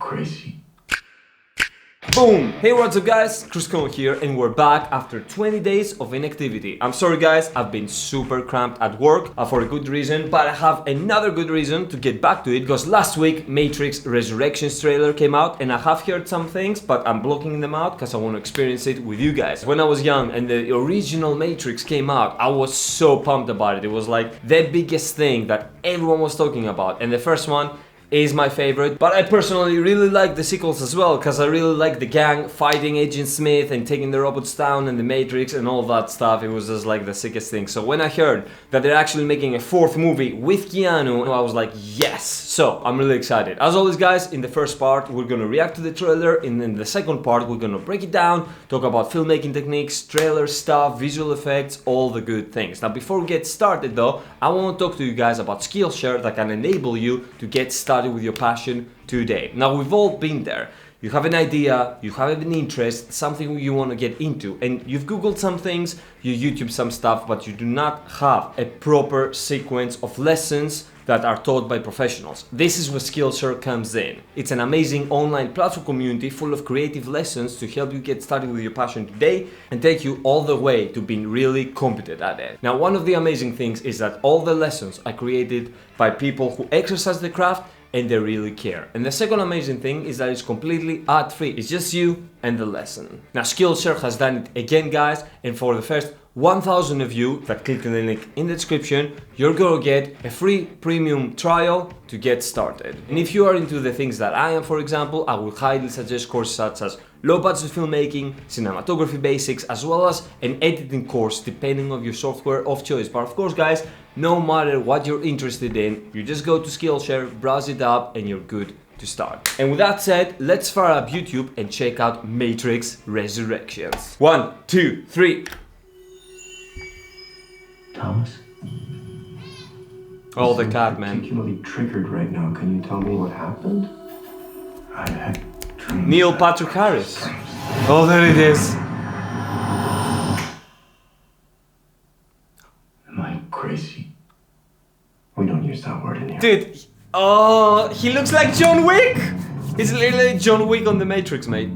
crazy? Boom! Hey, what's up guys? Chris here, and we're back after 20 days of inactivity. I'm sorry guys, I've been super cramped at work for a good reason, but I have another good reason to get back to it, because last week Matrix Resurrections trailer came out and I have heard some things, but I'm blocking them out because I want to experience it with you guys. When I was young and the original Matrix came out, I was so pumped about it. It was like the biggest thing that everyone was talking about, and the first one is my favorite, but I personally really like the sequels as well, because I really like the gang fighting Agent Smith and taking the robots down and the Matrix and all that stuff. It was just like the sickest thing. So when I heard that they're actually making a fourth movie with Keanu, I was like, yes! So I'm really excited. As always guys, in the first part we're gonna react to the trailer, and in the second part we're gonna break it down, talk about filmmaking techniques, trailer stuff, visual effects, all the good things. Now before we get started though, I want to talk to you guys about Skillshare that can enable you to get started with your passion today. Now we've all been there. You have an idea, you have an interest, something you want to get into, and you've googled some things, you YouTube some stuff, but you do not have a proper sequence of lessons that are taught by professionals. This is where Skillshare comes in. It's an amazing online platform community full of creative lessons to help you get started with your passion today and take you all the way to being really competent at it. Now, one of the amazing things is that all the lessons are created by people who exercise the craft and they really care. And the second amazing thing is that it's completely ad-free. It's just you and the lesson. Now Skillshare has done it again guys, and for the first 1,000 of you that click the link in the description, you're gonna get a free premium trial to get started. And if you are into the things that I am, for example, I would highly suggest courses such as low budget filmmaking, cinematography basics, as well as an editing course depending on your software of choice. But of course guys, no matter what you're interested in, you just go to Skillshare, browse it up, and you're good to start. And with that said, let's fire up YouTube and check out Matrix Resurrections. 1, 2, 3. Thomas? Oh, the cat, man. Particularly triggered right now. Can you tell me what happened? I had dreams. Neil Patrick Harris. Oh, there it is. Am I crazy? We don't use that word in here. Dude, oh, he looks like John Wick! He's literally John Wick on the Matrix, mate.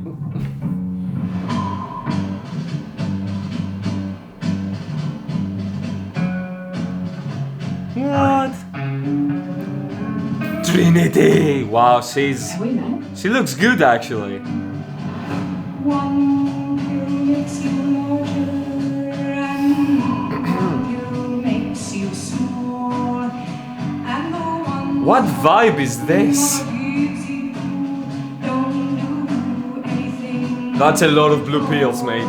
What? Trinity! Wow, she looks good actually. What vibe is this? That's a lot of blue pills, mate.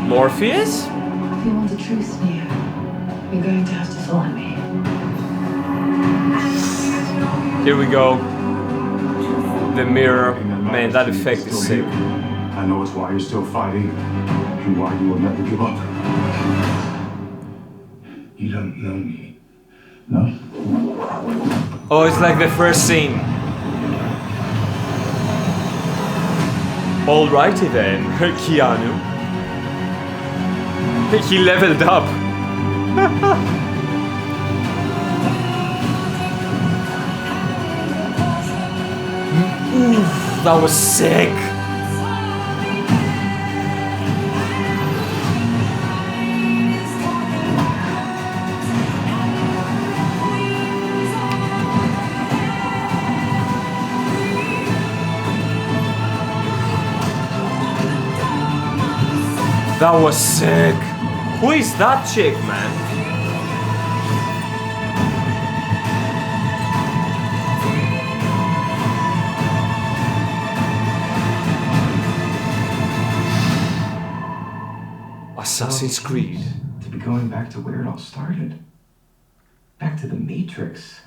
Morpheus? If you want the truth, Neo, you're going to have to follow me. Here we go. The mirror. Man, that effect is sick. I know it's why you're still fighting and why you will never give up. You don't know me. No? Oh, it's like the first scene. Alrighty then, Keanu. He leveled up. Oof, that was sick. That was sick. Who is that chick, man? Assassin's Creed. To be going back to where it all started. Back to the Matrix.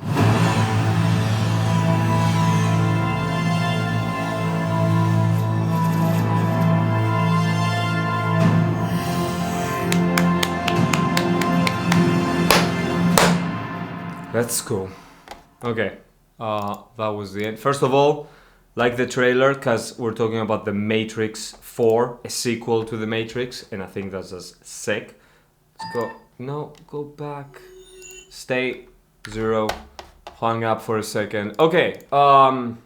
Let's go. Okay, that was the end. First of all, like the trailer because we're talking about the Matrix 4, a sequel to the Matrix, and I think that's just sick. Let's go. No, go back. Stay 0. Hung up for a second. Okay. I'm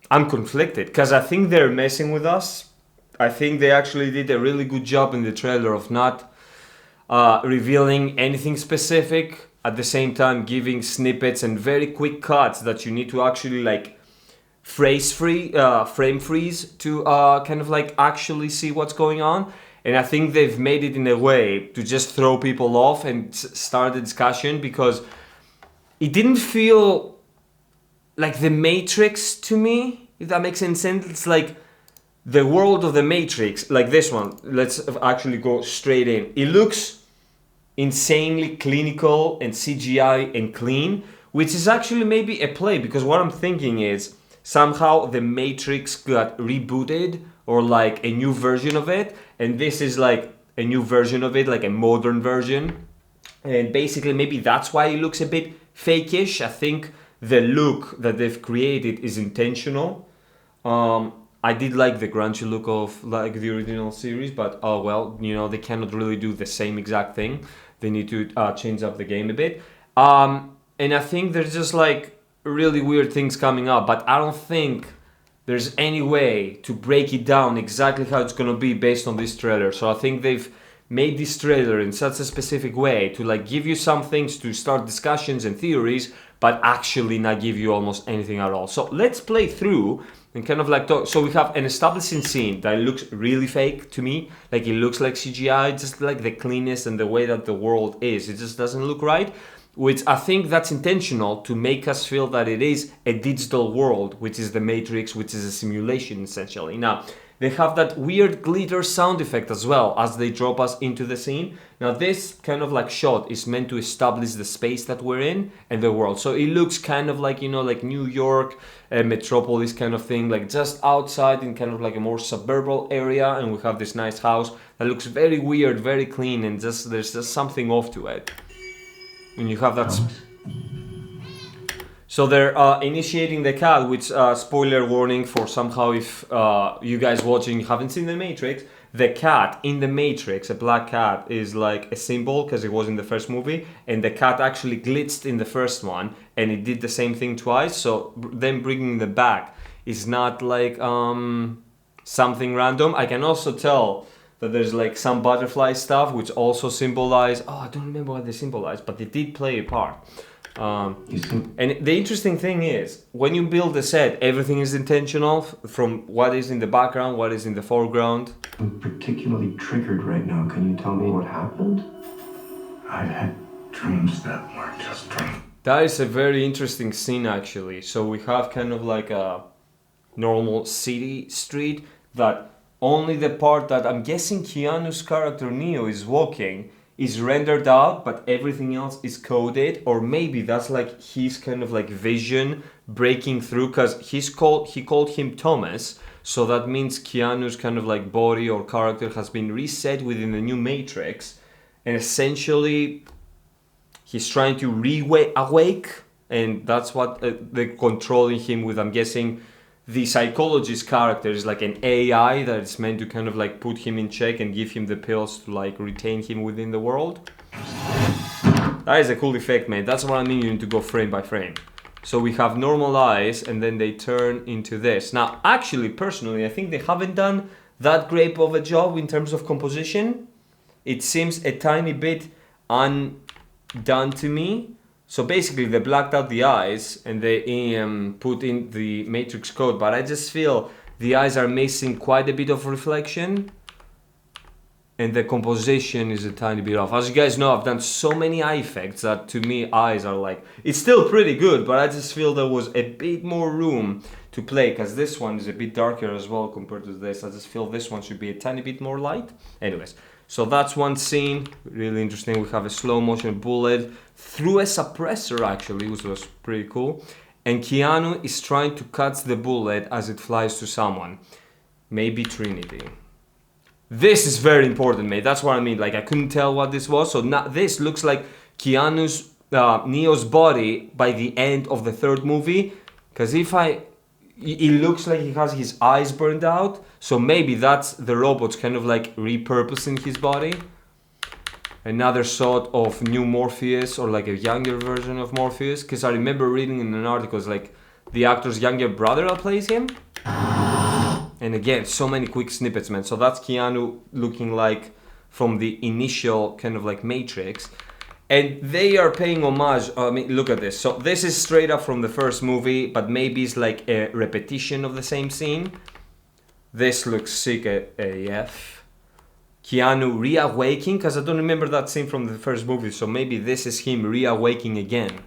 conflicted because I think they're messing with us. I think they actually did a really good job in the trailer of not revealing anything specific, at the same time giving snippets and very quick cuts that you need to actually like frame freeze to kind of like actually see what's going on. And I think they've made it in a way to just throw people off and start the discussion, because it didn't feel like the Matrix to me, if that makes any sense. It's like the world of the Matrix, like this one. Let's actually go straight in. It looks insanely clinical and CGI and clean, which is actually maybe a play, because what I'm thinking is somehow the Matrix got rebooted, or like a new version of it, and this is like a new version of it, like a modern version, and basically maybe that's why it looks a bit fake-ish. I think the look that they've created is intentional. I did like the grungy look of like the original series, but oh well, you know, they cannot really do the same exact thing. They need to change up the game a bit. And I think there's just like really weird things coming up, but I don't think there's any way to break it down exactly how it's gonna be based on this trailer. So I think they've made this trailer in such a specific way to like give you some things to start discussions and theories, but actually not give you almost anything at all. So let's play through and kind of like talk. So we have an establishing scene that looks really fake to me. Like it looks like CGI, just like the cleanness and the way that the world is. It just doesn't look right. Which I think that's intentional to make us feel that it is a digital world, which is the Matrix, which is a simulation essentially. Now, they have that weird glitter sound effect as well as they drop us into the scene. Now, this kind of like shot is meant to establish the space that we're in and the world. So it looks kind of like, you know, like New York, metropolis kind of thing, like just outside in kind of like a more suburban area. And we have this nice house that looks very weird, very clean, and just there's just something off to it. And you have that. So they're initiating the cat, which spoiler warning for somehow if you guys watching haven't seen the Matrix, the cat in the Matrix, a black cat, is like a symbol because it was in the first movie, and the cat actually glitched in the first one, and it did the same thing twice. So them bringing the back is not like something random. I can also tell that there's like some butterfly stuff which also symbolize, I don't remember what they symbolize, but they did play a part. And the interesting thing is, when you build a set, everything is intentional, from what is in the background, what is in the foreground. I'm particularly triggered right now. Can you tell me what happened? I've had dreams that weren't just dreams. That is a very interesting scene actually. So we have kind of like a normal city street that only the part that I'm guessing Keanu's character Neo is walking is rendered out, but everything else is coded, or maybe that's like his kind of like vision breaking through, because he called him Thomas, so that means Keanu's kind of like body or character has been reset within the new Matrix, and essentially he's trying to awake, and that's what they're controlling him with. I'm guessing the psychologist character is like an AI that is meant to kind of like put him in check and give him the pills to like retain him within the world. That is a cool effect, man. That's what I mean, you need to go frame by frame. So we have normal eyes and then they turn into this. Now, actually, personally, I think they haven't done that great of a job in terms of composition. It seems a tiny bit undone to me. So basically they blacked out the eyes and they put in the Matrix code, but I just feel the eyes are missing quite a bit of reflection and the composition is a tiny bit off. As you guys know, I've done so many eye effects that to me eyes are like, it's still pretty good, but I just feel there was a bit more room to play, because this one is a bit darker as well compared to this. I just feel this one should be a tiny bit more light. Anyways, so that's one scene, really interesting. We have a slow motion bullet through a suppressor actually, which was pretty cool. And Keanu is trying to catch the bullet as it flies to someone. Maybe Trinity. This is very important, mate. That's what I mean. Like, I couldn't tell what this was. So now this looks like Keanu's Neo's body by the end of the third movie, because it looks like he has his eyes burned out, so maybe that's the robots kind of like repurposing his body. Another shot of new Morpheus, or like a younger version of Morpheus, because I remember reading in an article, it's like the actor's younger brother that plays him. And again, so many quick snippets, man. So that's Keanu looking like from the initial kind of like Matrix. And they are paying homage. I mean, look at this. So this is straight up from the first movie, but maybe it's like a repetition of the same scene. This looks sick AF. Keanu reawaking, because I don't remember that scene from the first movie, so maybe this is him reawaking again.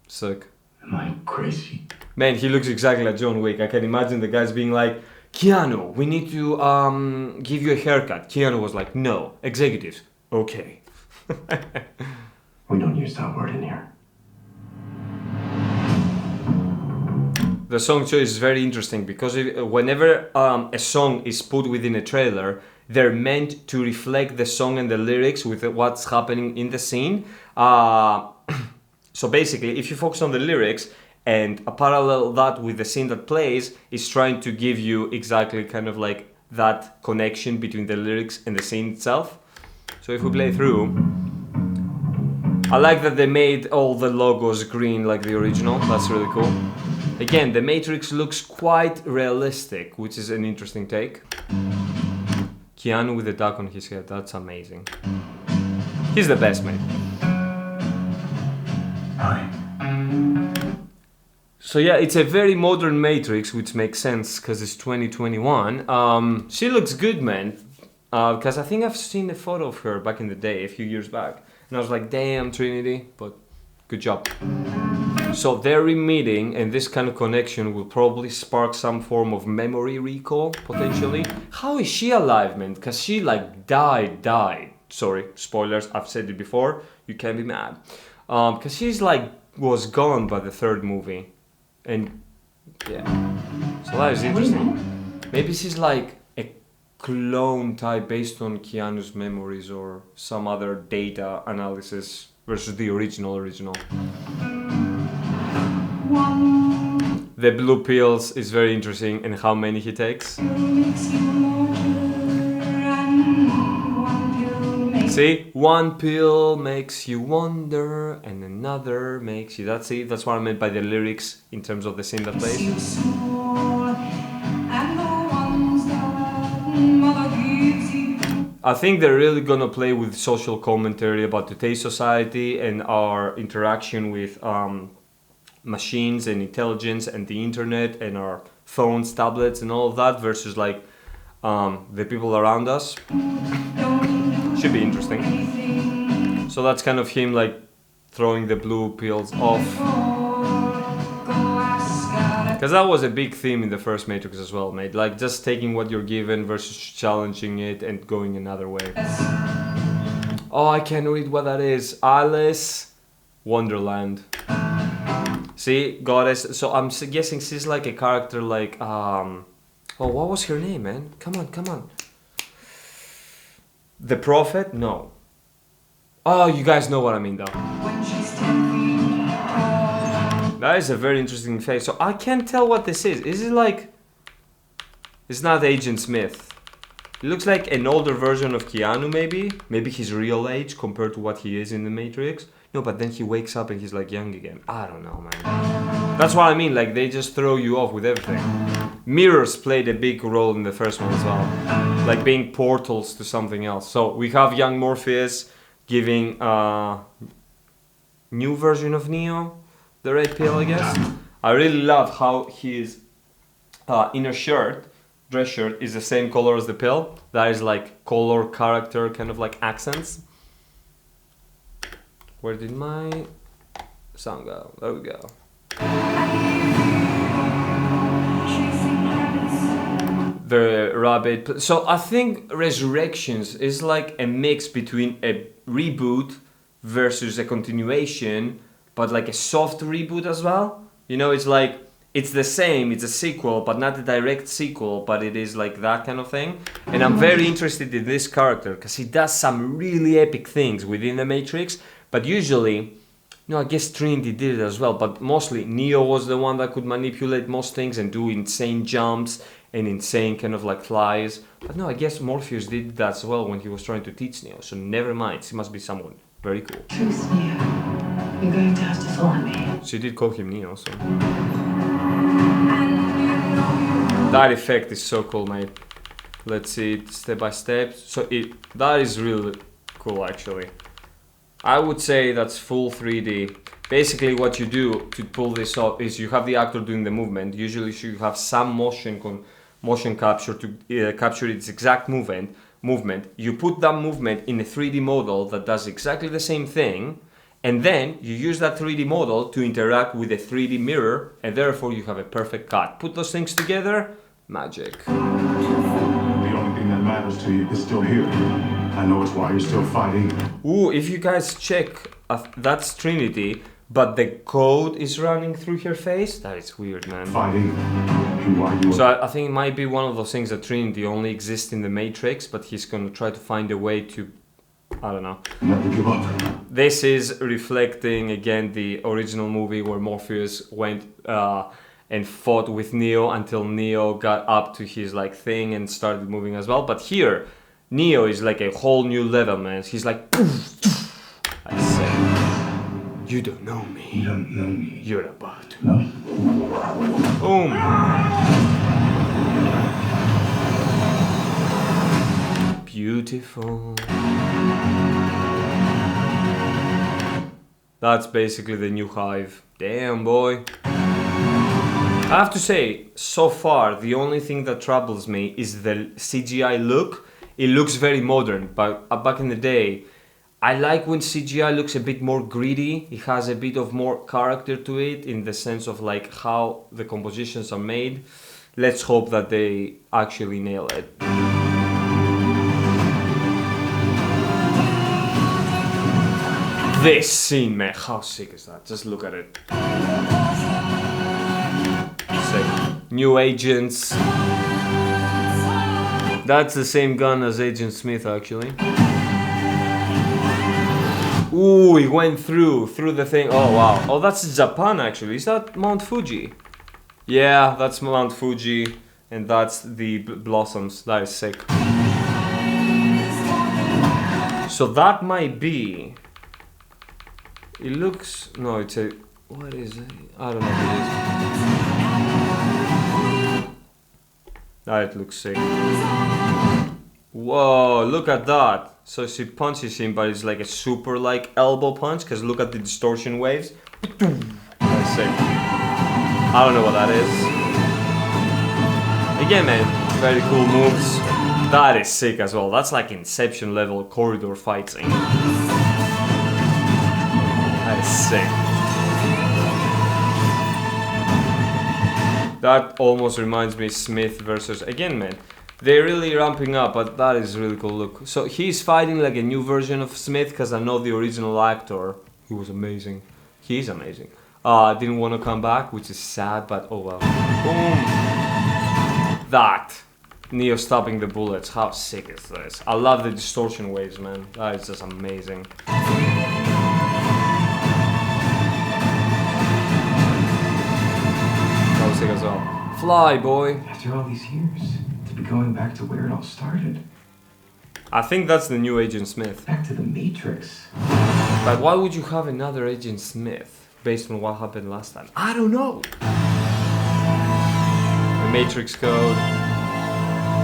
Sick. Am I crazy? Man, he looks exactly like John Wick. I can imagine the guys being like, Keanu, we need to give you a haircut. Keanu was like, no. Executives, okay. We don't use that word in here. The song choice is very interesting because whenever a song is put within a trailer, they're meant to reflect the song and the lyrics with what's happening in the scene. So basically, if you focus on the lyrics and parallel that with the scene that plays, it's trying to give you exactly kind of like that connection between the lyrics and the scene itself. So if we play through, I like that they made all the logos green like the original. That's really cool. Again, the Matrix looks quite realistic, which is an interesting take. Keanu with the duck on his head, that's amazing. He's the best, man. Hi. So yeah, it's a very modern Matrix, which makes sense because it's 2021. She looks good, man. Because I think I've seen a photo of her back in the day, a few years back. And I was like, damn, Trinity, but good job. So they're re-meeting, and this kind of connection will probably spark some form of memory recall, potentially. How is she alive, man? Because she like died. Sorry, spoilers, I've said it before. You can't be mad. Because she's like, was gone by the third movie. And yeah, so that is interesting. Maybe she's like a clone type based on Keanu's memories or some other data analysis versus the original. The blue pills is very interesting, and how many he takes. See, one pill makes you wonder, and another makes you. That's it. That's what I meant by the lyrics in terms of the scene that plays. I think they're really gonna play with social commentary about today's society and our interaction with machines and intelligence and the internet and our phones, tablets, and all of that versus like the people around us. Should be interesting. So that's kind of him like throwing the blue pills off. Because that was a big theme in the first Matrix as well, mate. Like just taking what you're given versus challenging it and going another way. Oh, I can't read what that is. Alice Wonderland. See, goddess. So I'm guessing she's like a character like oh, what was her name, man? Come on. The Prophet? No. Oh, you guys know what I mean though. That is a very interesting face. So I can't tell what this is. Is it like... It's not Agent Smith. It looks like an older version of Keanu maybe. Maybe his real age compared to what he is in the Matrix. No, but then he wakes up and he's like young again. I don't know, man. That's what I mean. Like they just throw you off with everything. Mirrors played a big role in the first one as well. Like being portals to something else. So we have young Morpheus giving a new version of Neo the red pill, I guess. I really love how his inner shirt, dress shirt, is the same color as the pill. That is like color, character, kind of like accents. Where did my sound go? There we go. The rabbit. So I think Resurrections is like a mix between a reboot versus a continuation, but like a soft reboot as well. You know, it's like it's the same, it's a sequel, but not a direct sequel, but it is like that kind of thing. And I'm very interested in this character because he does some really epic things within the Matrix, but usually, I guess Trinity did it as well, but mostly Neo was the one that could manipulate most things and do insane jumps and insane kind of like flies. But no, I guess Morpheus did that as well when he was trying to teach Neo, so never mind, he must be someone very cool. Truce, Neo. You're going to have to follow me. She did call him Neo, so... That effect is so cool, mate. Let's see it step by step. So that is really cool, actually. I would say that's full 3D. Basically what you do to pull this off is you have the actor doing the movement. Usually you have some motion capture to capture its exact movement. You put that movement in a 3D model that does exactly the same thing, and then you use that 3D model to interact with a 3D mirror, and therefore you have a perfect cut. Put those things together, magic. The only thing that matters to you is still here. I know it's why you're still fighting. Ooh, if you guys check, that's Trinity, but the code is running through her face. That is weird, man. Fighting. And why you So I think it might be one of those things that Trinity only exists in the Matrix, but he's gonna try to find a way to, I don't know. never give up. This is reflecting again the original movie where Morpheus went and fought with Neo until Neo got up to his like thing and started moving as well. But here, Neo is like a whole new level, man. He's like, poof, poof. I say, you don't know me. You don't know me. You're about to. No. Boom. Beautiful. That's basically the new Hive. Damn, boy. I have to say, so far, the only thing that troubles me is the CGI look. It looks very modern, but back in the day, I like when CGI looks a bit more gritty. It has a bit of more character to it in the sense of like how the compositions are made. Let's hope that they actually nail it. This scene, man, how sick is that? Just look at it. Sick. New agents. That's the same gun as Agent Smith, actually. Ooh, he went through the thing. Oh, wow. Oh, that's Japan, actually. Is that Mount Fuji? Yeah, that's Mount Fuji. And that's the blossoms. That is sick. So that might be... It looks... No, it's a... What is it? I don't know what it is. That looks sick. Whoa, look at that. So she punches him, but it's like a super like elbow punch, because look at the distortion waves. That's sick. I don't know what that is. Again, man, very cool moves. That is sick as well. That's like Inception level corridor fighting. That is sick. That almost reminds me Smith versus, again, man, they're really ramping up, but that is really cool. Look, so he's fighting like a new version of Smith, because I know the original actor, who was amazing. He's amazing. Didn't want to come back, which is sad, but oh well. Boom. That. Neo stopping the bullets. How sick is this? I love the distortion waves, man. That is just amazing. That was sick as well. Fly, boy. After all these years, to be going back to where it all started. I think that's the new Agent Smith. Back to the Matrix. But why would you have another Agent Smith based on what happened last time? I don't know. The Matrix code.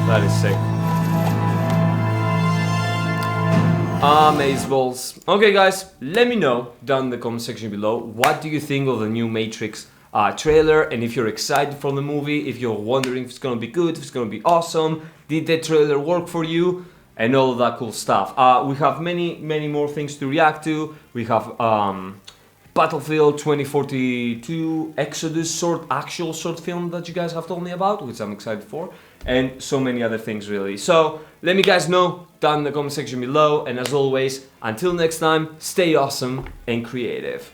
That is sick. Amazeballs. Okay, guys, let me know down in the comment section below. What do you think of the new Matrix trailer? And if you're excited for the movie, if you're wondering if it's gonna be good, if it's gonna be awesome, did the trailer work for you? And all of that cool stuff. We have many more things to react to. We have Battlefield 2042 Exodus actual short film that you guys have told me about, which I'm excited for, and so many other things really. So let me guys know down in the comment section below, and as always, until next time, stay awesome and creative.